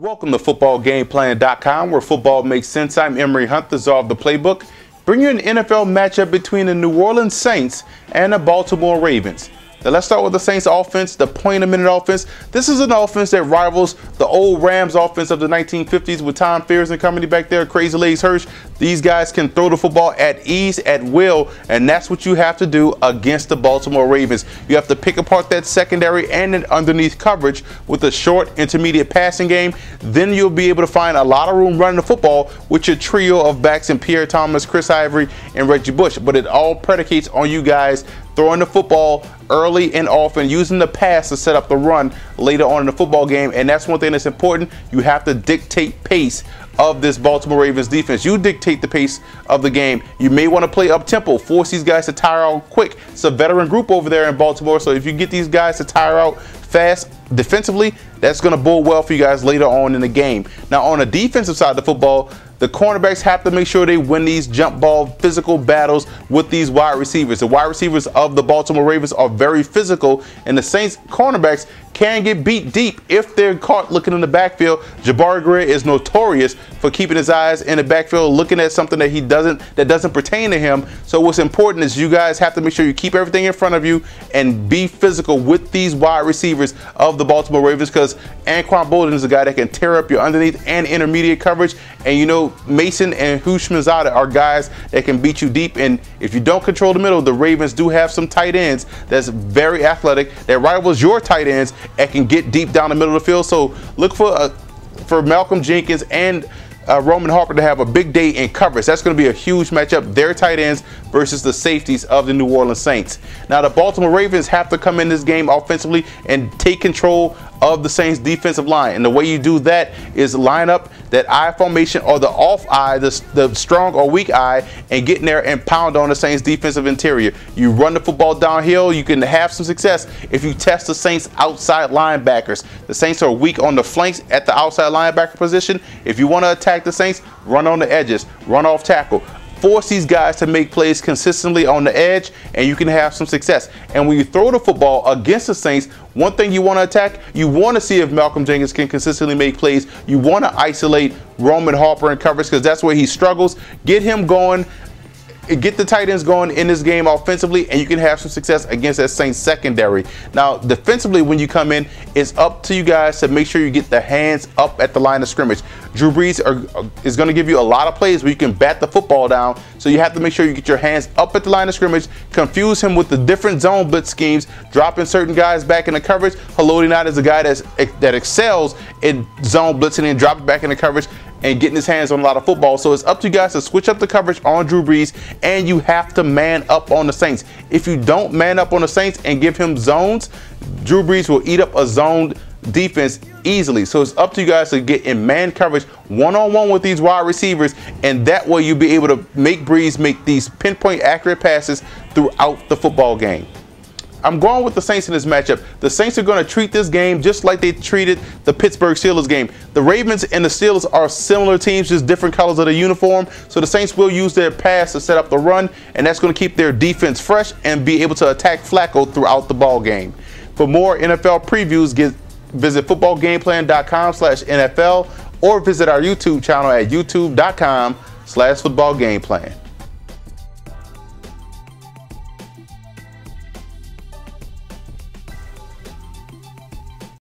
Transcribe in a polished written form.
Welcome to footballgameplan.com, where football makes sense. I'm Emory Hunt, the czar of the playbook. Bring you an NFL matchup between the New Orleans Saints and the Baltimore Ravens. Now let's start with the Saints offense, the point-a-minute offense. This is an offense that rivals the old Rams offense of the 1950s with Tom Fears and company back there, Crazy Legs Hirsch. These guys can throw the football at ease, at will, and that's what you have to do against the Baltimore Ravens. You have to pick apart that secondary and an underneath coverage with a short, intermediate passing game. Then you'll be able to find a lot of room running the football with your trio of backs in Pierre Thomas, Chris Ivory, and Reggie Bush. But it all predicates on you guys throwing the football early and often, using the pass to set up the run later on in the football game. And that's one thing that's important. You have to dictate pace of this Baltimore Ravens defense. You dictate the pace of the game. You may want to play up tempo, force these guys to tire out quick. It's a veteran group over there in Baltimore, so if you get these guys to tire out fast defensively, that's going to bode well for you guys later on in the game. Now on the defensive side of the football, the cornerbacks have to make sure they win these jump ball physical battles with these wide receivers. The wide receivers of the Baltimore Ravens are very physical, and the Saints cornerbacks can get beat deep if they're caught looking in the backfield. Jabari Greer is notorious for keeping his eyes in the backfield, looking at something that doesn't pertain to him. So what's important is you guys have to make sure you keep everything in front of you and be physical with these wide receivers of the Baltimore Ravens, because Anquan Bolden is a guy that can tear up your underneath and intermediate coverage. And you know, Mason and Hushmanzada are guys that can beat you deep. And if you don't control the middle, the Ravens do have some tight ends that's very athletic, that rivals your tight ends and can get deep down the middle of the field. So look for Malcolm Jenkins and Roman Harper to have a big day in coverage. That's going to be a huge matchup, their tight ends versus the safeties of the New Orleans Saints. Now the Baltimore Ravens have to come in this game offensively and take control of the Saints defensive line. And the way you do that is line up that I formation, or the off eye, the strong or weak eye, and get in there and pound on the Saints defensive interior. You run the football downhill, you can have some success if you test the Saints outside linebackers. The Saints are weak on the flanks at the outside linebacker position. If you want to attack the Saints, run on the edges, run off tackle. Force these guys to make plays consistently on the edge, and you can have some success. And when you throw the football against the Saints, one thing you want to attack, you want to see if Malcolm Jenkins can consistently make plays. You want to isolate Roman Harper in coverage, because that's where he struggles. Get him going. Get the tight ends going in this game offensively, and you can have some success against that Saints secondary. Now, defensively, when you come in, it's up to you guys to make sure you get the hands up at the line of scrimmage. Drew Brees is going to give you a lot of plays where you can bat the football down, so you have to make sure you get your hands up at the line of scrimmage, confuse him with the different zone blitz schemes, dropping certain guys back in the coverage. Haloti Ngata is a guy that excels in zone blitzing and dropping back in the coverage and getting his hands on a lot of football. So it's up to you guys to switch up the coverage on Drew Brees, and you have to man up on the Saints. If you don't man up on the Saints and give him zones, Drew Brees will eat up a zoned defense easily. So it's up to you guys to get in man coverage one-on-one with these wide receivers, and that way you'll be able to make Brees make these pinpoint accurate passes throughout the football game. I'm going with the Saints in this matchup. The Saints are going to treat this game just like they treated the Pittsburgh Steelers game. The Ravens and the Steelers are similar teams, just different colors of the uniform. So the Saints will use their pass to set up the run, and that's going to keep their defense fresh and be able to attack Flacco throughout the ball game. For more NFL previews, visit footballgameplan.com/NFL or visit our YouTube channel at youtube.com/footballgameplan.